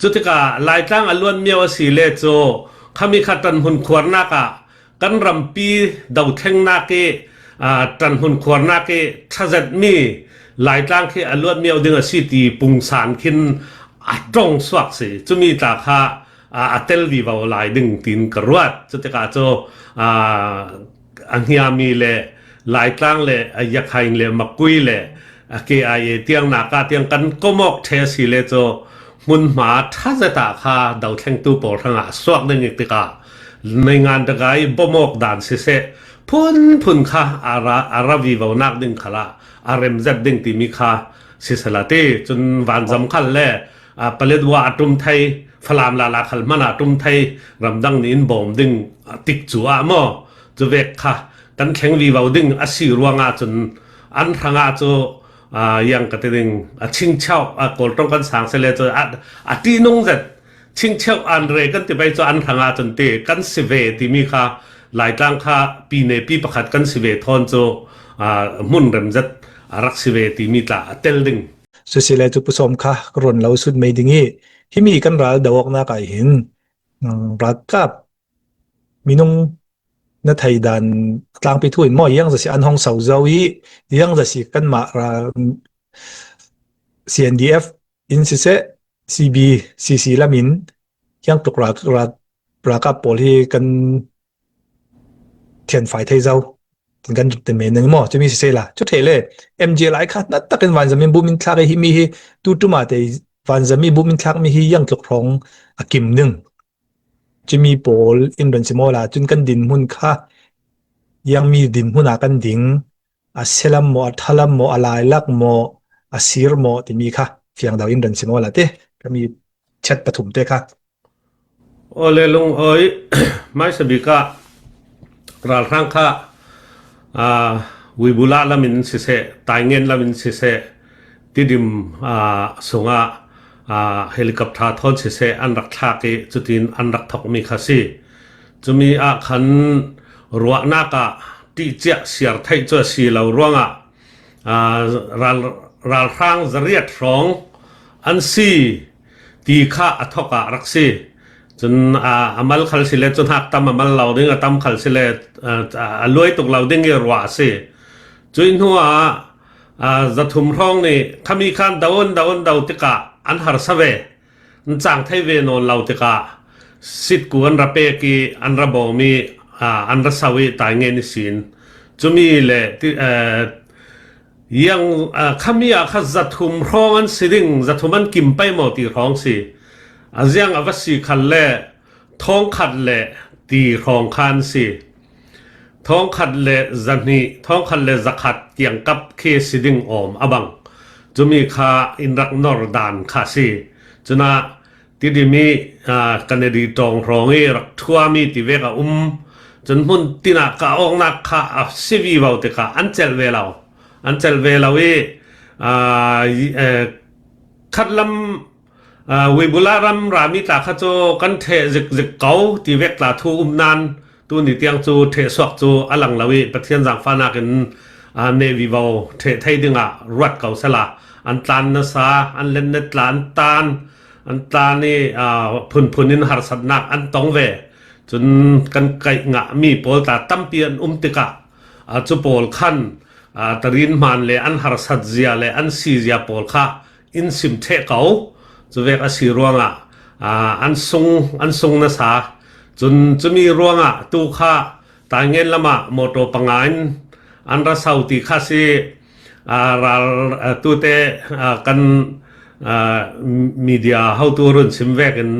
จุติกาลายตั้งอล้วนเมียวสีเลโจขมิขัดตันหุนขวรนากะกันรำปีดาวเทงนาเกตันหุนขวรนาเกทัศน์มีลายตั้งที่อล้วนเมียวดึงสิตีปุงสารขินตรงสวักสิจะมีตาค่ะเตลวีวาวลายดึงตีนกระวัดจุติกาโจอันยามีเลลายตั้งเลยักษ์ไฮเลมักกุยเลเกไอเตียงนากาเตียงกันก็มอกเทสีเลโจมุนมาทัศตาค่ะดาวเทงตูปอทั้งสวักดึงอีกติกาในงานตะไกบ่มอกด่านเสพุ่นค่ะอาราวีวาวนักดึงขละอารมจัดดึงตีมีค่ะสิสละเตจนวันสำคัญแลปเลดว่าตุมไทยฟลามลาลาขลมันตุมไทยรำดังนินบอมดึงติกจัวมอจะเวกค่ะกันแข็งวีวาวดึงอสีรัวงาจนอันทางาโจยังกระติงชิงเช่ากอลตรงกันสางเสลโจตีนงจัดชิงเช่าอันเรกันติไปโจอันทางาจนเตกันสิเวติมีค่ะหลายตั้งค่ะปีเนปีประคัดกันสิเวทอนโจมุนรำจัดรักสิเวติมีตาเตลดึงสุสิเลจุปสมค่ะกรนเราสุดไม่ดึงที่มีกันราดอกนาไก่เห็นปรากฏมีนงนัไทยดันกลางไปทุ่นมอยังจะสิอันห้องเสาเจ้าอียังจะสิกันมาCNDF อินซิเซ CB CC ละมินยังตกปรากฏโปลีกันเทียนฝ่ายไทยเจ้าถึงกันแต่เมนึงหมอจะมีเสละจุดเทเล MJ หลายค่ะนัดตะกันวันจะมีบุมินคลากให้มีตุมาแต่วันจะมีบุมินคลากมียังตกรองกิมนึงจะมีโปลอินโดนีเซียละจนกันดินหุ่นค่ะยังมีดินหุ่นกันดิ่งเซลัมโมทัลัมโมอะไรลักโมซีร์โมที่มีค่ะเฟียงดาวอินโดนีเซียละเต้ก็มีเช็ดปฐุมเต้ค่ะโอเลลุงเอ้ยไม่สบิกะราลรังค่ะวิบุลาลามินสิเสตายเงินลามินสิเสติดิมสงะเฮลิคอปเตอร์ทอนสิเสอันรักทากิจุดินอันรักทอกมีคาซีจะมีขันรัวนักติเจเสียร์ไทยจะสีเหล่ารัวงราลรังจะเรียดร้องอันซีตีข้าอัทอกรักซีจนอามัลขัลสิเลจนหักตามอามัลเหล่าดึงตามขัลสิเลลวยตกเหล่าดึงเยรัวซีจุนหัวจะทุ่มร้องนี่ถ้ามีการดาวติกาอันหาร์สเวจางไทยเวนอนเหล่าติกาสิทธิ์กูอันรับเปกีอันรับบ่มีอันรับสวีตายเงินสินจุมีเลยังข้ามีข้าจะทุ่มร้องอันสิดิ่งจะทุ่มอันกิมไปหมดที่ร้องสิอาจยังอวสิขันเล่ท้องขัดเล่ตีร้องขันสิท้องขัดเล่จันนี่ท้องขัดเล่จักขัดยังกับเคสิดิ่งอมอบังจะมีข้าอินรักนอร์ดานข้าสิจนะที่ดีมีกันดีตองร้องรักทัวมีที่เวกจนมุ่นตินักองนักข้าสิวีวาวติกาอันเจลเวลาขัดลำวิบุลารัมรามิตาข้าโจกันเทจิกเกาที่เวกตาทูนานตัวนิเตียงจูเทสวกจูอลังลาวิประเทศจังฟานากันเนวิวาวเทไทยดึงรัดเก่าสละอันตานนาซาอันเลนเนตลานตานอันตานี่พุนนินหารสันนักอันตองเวจนกันไก่งะมีโปลตาตั้มเปียนติกะจูโปลขันตรินมันเลอันหารสัตเซียเลอันซีเซียโปลข้าอินซิมเทเกาจะเวกอาศิรวงอันทรงนะสาจนจะมีรวงตูข้าตายเงินละมาโมโตปังงานอันรัสาวติข้าสิตูเตกันมีเดียเฮาตัวรุ่นสิมเวกัน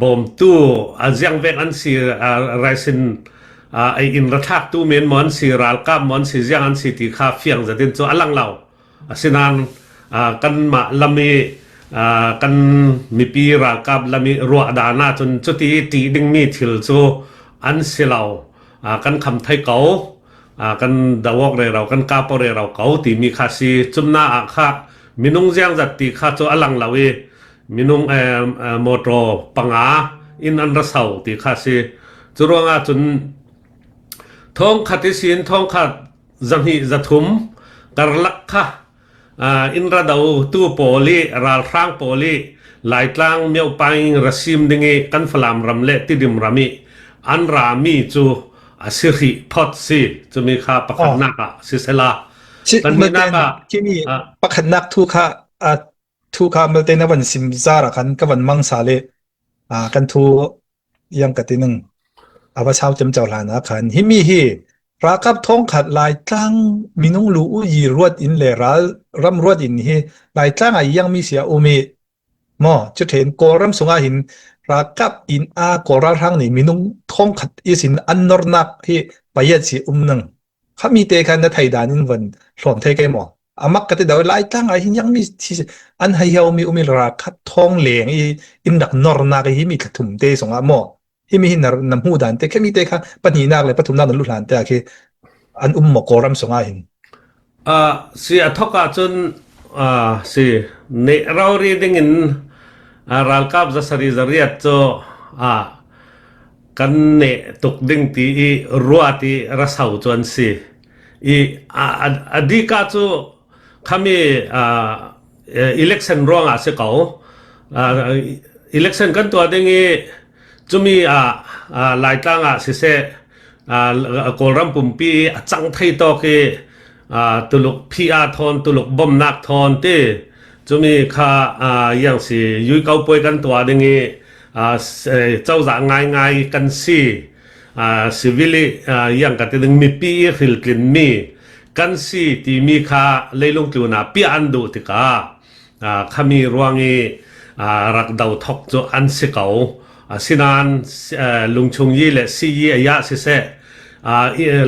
บอมตู้ยังเวกอันสิไรสินไออินรัทักตู้เมนมอนสิรัลกับมอนสิยังอันสิติข้าเฟียงจะเดินตัวอลังเหล่าสินานกันมาละมีกันมีปีรัลกับละมีรัวดานาจนจุดที่ตีดึงมีทิลโซอันสิเหล่ากันคำไทยเก่ากันดาวกเรเรากันกาปเรเราเก่าตีมีคาซีจุมนาค่ะมินุงเจียงจัดตีข้าโจอลังลาวีมินุงโมโตปังอาอินอันรัสาวตีข้าซีจุรวงจนท้องขัดสินท้องขัดจังหิจัตุมกรลักค่ะอินระดาวตู้โปลีราลฟรังโปลี หลายตลางเมียวไปรัสซิมดึงกันฟลามรำเละติดิมรามิอันรามีจูอาศิริพอดซีจะมีค่าประคันนักสิเซลาตันมีนักที่มีประคันนักทุกค่าเมื่อเตนวันซิมซาระกันกับวันมังสาเลกันทูยังกตินึงอาว่าชาวจำเจ้าหลานะคันฮิมีฮีรากับท้องขัดลายตั้งมีน้องลูอุยีรวดอินเลรำรวดอินฮีลายตั้งยังมีเสียอุมีมอจุดเห็นโกรำสงอาหินรากับอินโกราทั้งนี่มีน้องท้องขัดอีสินอันนอร์นักที่ไปยัดสีนึงข้ามีเตกันในไทยดานินวันหลอมไทยแกมออามักก็จะเดาลายตั้งหินยังมีอันให้เฮามีอุมีราคัดท้องเหลงอินดักนอร์นักที่มีถุมเตสงอามอที่มีหินนำหูดันแต่แค่มีเตค่ะปัญหาหนักเลยปฐุมนาลุหลานแต่คืออันหมกรำสงอาหินสิทอกจนสิเนเราเรียนงินรัลกับจะสริจเรียดโจกันเนตุกดึงตีรัวตีรัสาวจวนสิอดีกาโจขมีelection ร่วงสิเขาelection กันตัวดึงจุมีหลายตั้งสิเสกอลรัมปุ่มปีจังไทยต่อคือตุลุกพีอาทอนตุลุกบอมนักทอนเต้จุมีค่าอย่างสิยุยเก้าป่วยกันตัวดึงเจ้าจะง่ายกันสิสิวิลิอย่างกันดึงมีปีฟิลกินมีกันสิที่มีค่าเลยลงตัวน่ะปีอันดูติกาขมีรวงรักดาวทอกโจอันสิเขาสินานลุงชงยี่และซียี่อายะสิเส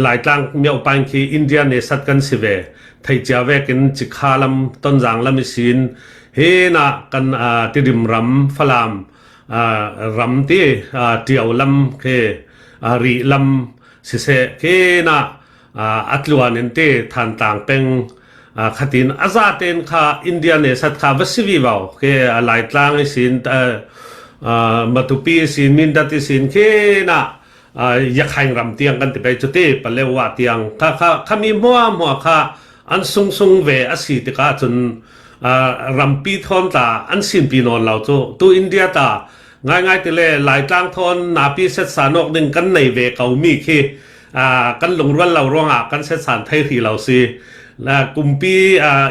หลายตั้งเมียวปังคีอินเดียเนสัตกันสิเวไทยเจ้าเวกินจิคาลัมต้นจางลำมิสินเฮนะกันติดิมรำฟลามรำที่เที่ยวลำเครีลำสิเสเฮนะอัตลวนเตทันต่างเป็นขัดินอาซาเตนข้าอินเดียเนสัตข้าวัสวีบ่าวเคหลายตั้งสินมาตุปีสินมินดัติสินเคนะอยากให้รำเตียงกันติไปจุดที่ปะเลวว่าเตียงข้ามีมัวข้าอันซุงเวอสิติกาจนรำปีทอนตาอันสินปีนอนเราตัวอินเดียตาง่ายติเลยหลายกลางทอนนาปีเซตสานอกหนึ่งกันในเวเขามีคือกันลงรันเราร้องกันเซตสานไทยที่เราสิและกลุ่มปี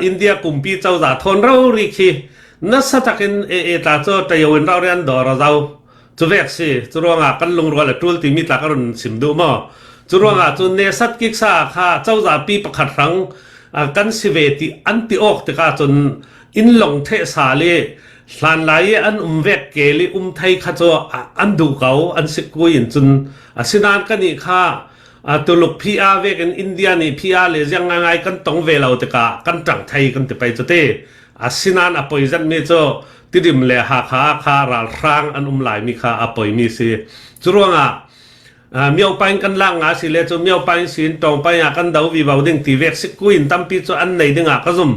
อินเดียกลุ่มปีเจ้าจ่าทอนเราริคีนัสตักินตาโจแต่ยวันเราเรียนดอเราจุเวกสิจุรวงกันลงรัวและทุลที่มีตากรุณสิมดูมั้งจุรวงจุเนสัตกิกษาข้าเจ้าจ่าปีประคัดรังกันสิเวติอันติออกติกาจนอินหลงเทสาลีหลานไหลอันเวกเกลีไทยข้าโจอันดูเขาอันสิกุยจนสินานกันนี่ข้าตัวลูกพีอาเวกันอินเดียนี่พีอาเลยยังง่ายกันต้องเวลาติกากันจังไทยกันติไปจุดเตสินานอภัยจันมีโจติดิมเลหาข้าราร่างอันหลายมีข้าอภัยมีสิจุรวงเมียวไปกันล่างสิเลโจเมียวไปสินตรงไปกันดาววิบาวดึงตีเวกสิกุยตั้มปีโจอันไหนดึงก็ซุ่ม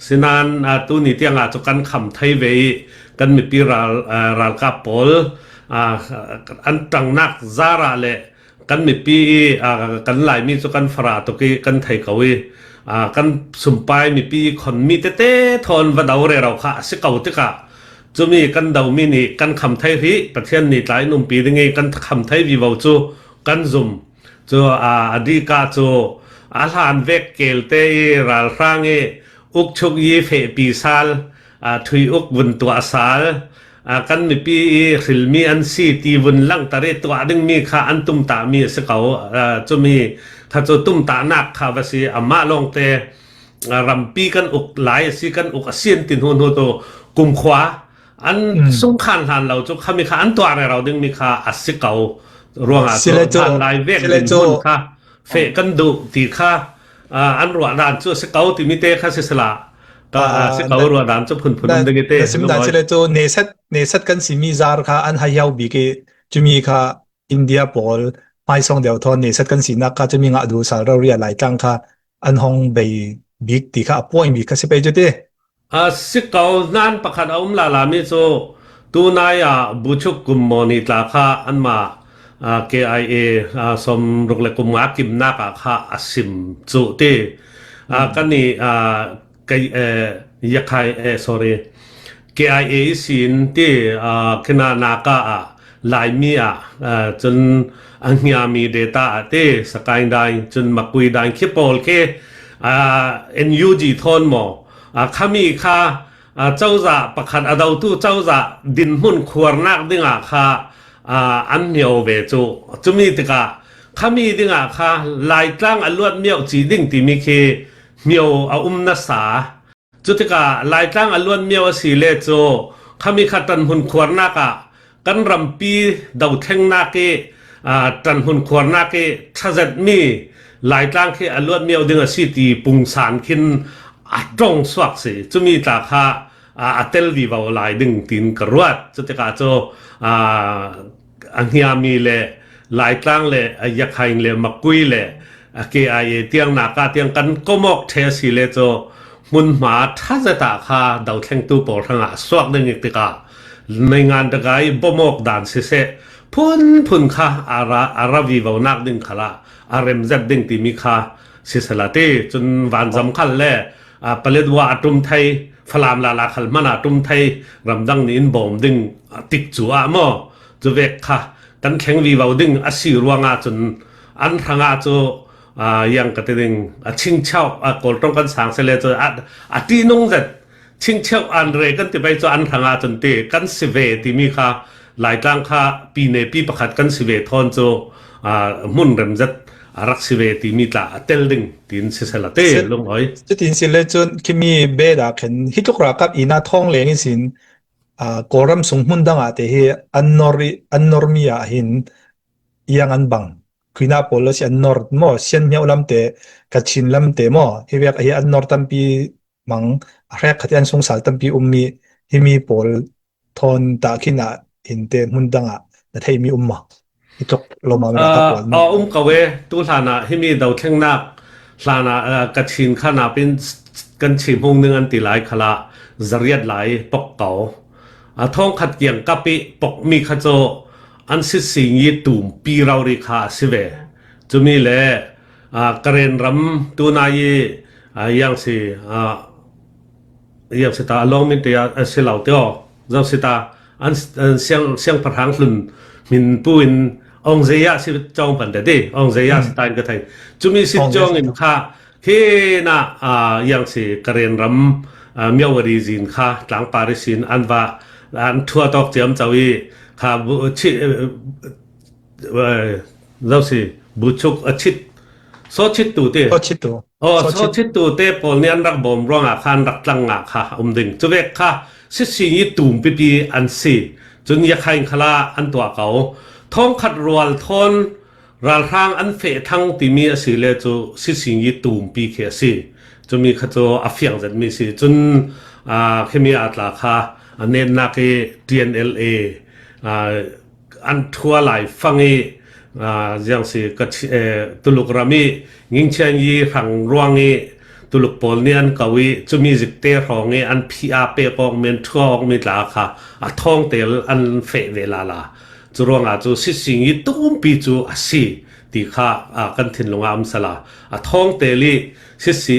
สินานตัวนี้ที่จะกันคำไทยเวกันมีปีรัลกาปอลอันตั้งนักซาระเลกันมีปีกันหลายมีโจกันฟราตุกีกันไทยเขากันสุมไปมีปีคนมีเต้ทอนวัดาวเรเราค่ะสิเก่าติกาจะมีกันดาวมีนี่กันคำไทยที่ประเทศนี้หลายนุ่มปีดึงกันคำไทยวิวาจูกันซุ่มจูอดีกาจูอาหารเวกเกลเตรัลร่างอุกชกยีเฟปีซาลทุยอุกบุนตัวซาลกันมีปีสิลมีอันซีตีบุนลังตะเรตัวดึงมีข้าอันตุมตามีสิเก่าจะมีถ้าจะตุ้มตาหนักข้าวสิอามาลงเตรำปีกันอุกหลายสิกันอุกเสียนตินหัวโตกุมขวาอันสงขันหันเราจะข้ามีข้าอันตัวอะไรเราดึงมีข้าอัศเก่ารวงตัวทานลายเวกดินบนข้าเฟกันดูตีข้าอันรัวดานชั่วสิเก่าที่มีเตข้าสิสละก็สิเก่ารัวดานจะพุ่นดึงเตสิมดานสิเลโจเนสัตกันสิมีซาร์ข้าอันให้ยาวบีเกจะมีข้าอินเดียปอลไม่ส่งเดียวทอนนี่สักกันสินักก็จะมีงาดูสารเราเรียหลายตั้งค่ะอันห้องใบบิ๊กตีค่ะป่วยบิ๊กก็สิไปจุดเดสิเก่านานประคันเอาลามิโซตัวนายบุชุกุมมอนิตาค่ะอันมาKIA สมรุกเลกุมอากิมนักค่ะสิมจุดเดกันนี่ยักษ์sorry KIA สินที่ขณะนาคาลายมีจนอังยามี data ที่สกายได้จนมาคุยได้คิดโปลเคNUG ทนหมอขามีค่าเจ้าจะประคันอดาวตู้เจ้าจะดินหุ่นขวรนักดิ่งค่าอันเหนียวเวจูจุมีติกาขามีดิ่งค่าลายกลางอลวดเมียวจีดิ่งที่มีเคเมียวนัสาจุติกาลายกลางอลวดเมียวสีเลโจขามีขัดตันหุ่นขวรนักกันรำปีดาวเทงนักตันหุ่นขวรนักทัศน์มีลายกลางเคอลวดเมียวดิ่งสิตีปุงสารขินตรงสวักสิจุมีตาค่าเตลวีวาวลายดิ่งตีนกรวดจุติกาโจอังยามีเล่ลายกลางเล่ยักษ์ไฮเล่มักกุยเล่KIA เตียงนาคาเตียงกันก็มอกเทสิเล่โจมุนมาถ้าจะตาค่าดาวแทงตู้ปอทั้งสวักดิ่งอีกติกาในงานตะไกบ่มอกด่านเสพุ่นค่าอาราวีวาวนักดิ่งขลาRMZ ดิ่งที่มีค่าสิสละเตจนวันสำคัญเล่ผลิตว่าตุ่มไทยฟลามลาลาขัลมันตุ่มไทยรำดังนี้บอมดิ่งติดจัวหม้อจะเวกค่ะกันแข่งวีวาวดิ่งอาศิรวงจนอันทางจูยังกระติงชิงเช่ากอลตรงกันสังเสลจตีนงจัดชิงเช่าอันเรกันที่ไปจอันทางจนเตกันสิเวที่มีค่ะหลายครั้งค่ะปีเนปีประคัดกันสิเวทอนโจมุนเรมจัดรักสิเวที่มีตาเตลดิงตีนสิสละเตลงหอยจะตินสิเลจนคิมีเบดาเข็นฮิตุกรากับอีน่าท่องเลงสินกอรัมสงมุนดังอาเตเฮอันนอร์มีหินยังอันบังคุยน่าพอลสิอันนอร์มอเซียนเมียวลำเตกัดชินลำเตมอเฮเวกเฮอันนอร์ตัมปีมังแรกขัดยันสงสารตัมปีมีฮิมีพอลทอนตาขินาหินเตมุนดังแต่ไทยมีมาฮิตุกลมาเมรักพอลกเวตุลานะฮิมีดาวเทงนักลานะกัดชินขานาเป็นกันชิมหงนึงอันติหลายขลาจริยหลายปกเก่าท้องขัดเกี่ยงกับปีปกมีขจโอันสิสิงยีตุ่มปีเราริคาสิเวจะมีเล่กระเรนรำตัวนายยังสิตาลองมินเตียสิเหล่าเตียวเจ้าสิตาอันเสียงประทังหลุนมินปูอินองเซียสิจองปันเดดีองเซียสิตายก็ไทยจะมีสิจองอินค่าเฮน่ะยังสิกระเรนรำเมียวรีจินค่าหลังปาริสินอันว่าอันทัวตอกเจียมเจ้าอีข้าชิเราสิบุชุกชิดโซชิดตูเตโซชิดตูโซชิดตูเตปอลเนี่ยรักบ่มร้องคันรักลังค่ะดิ่งจะเวกค่ะสิสิงตุ่มปีอันซีจนอยากให้ขลาอันตัวเขาท้องขัดรัวทนรัลทางอันเฟทั้งที่มีสิเลจูสิสิงตุ่มปีเคซีจะมีขจรอฟิยังจะมีสิจนเคมีอัตราค่ะเน้นนักTNLAอันทัวไหลฟังยังสิกัดตุลุกรามีงิงเชียนยีหังรวงตุลุกปอลเนียนกวีจะมีจิตเตะของอันพีอาเปกองเมนทัวองมีลาค่ะท้องเตลอันเฟเวลาลาจุรวงจูสิสิงยีตุ้มปีจูสิตีค่ะกันทิ้งลงอัมสลาท้องเตลีสิสิ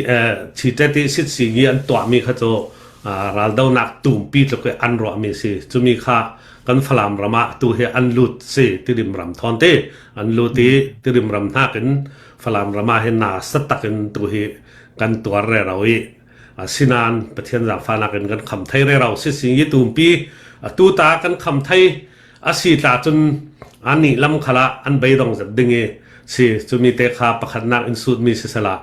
ชีเตติสิสิงยีอันตัวมีขจรรัลดาวนักตุ่มปีตะเกอันรัวมีสิจะมีค่ะกันฟลามรมาตัวเฮอันลุดสิติริมรำทอนเตอันลุตีติริมรำนักันฟลามรมาเห็นนาสตักันตัวเฮกันตัวเรเราอีสินานประเทศจากฟานักันกันคำไทยเรเราสิสิงยีตุ่มปีตูตากันคำไทยสีตาจนอันนี้ลำขละอันใบดองจัดดึงสิจะมีเตะขาประคันนักอินสุดมีสิสละ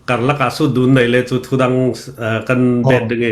การละกาสุดดุนในเลจุดทุดังกันเบ็ดดึง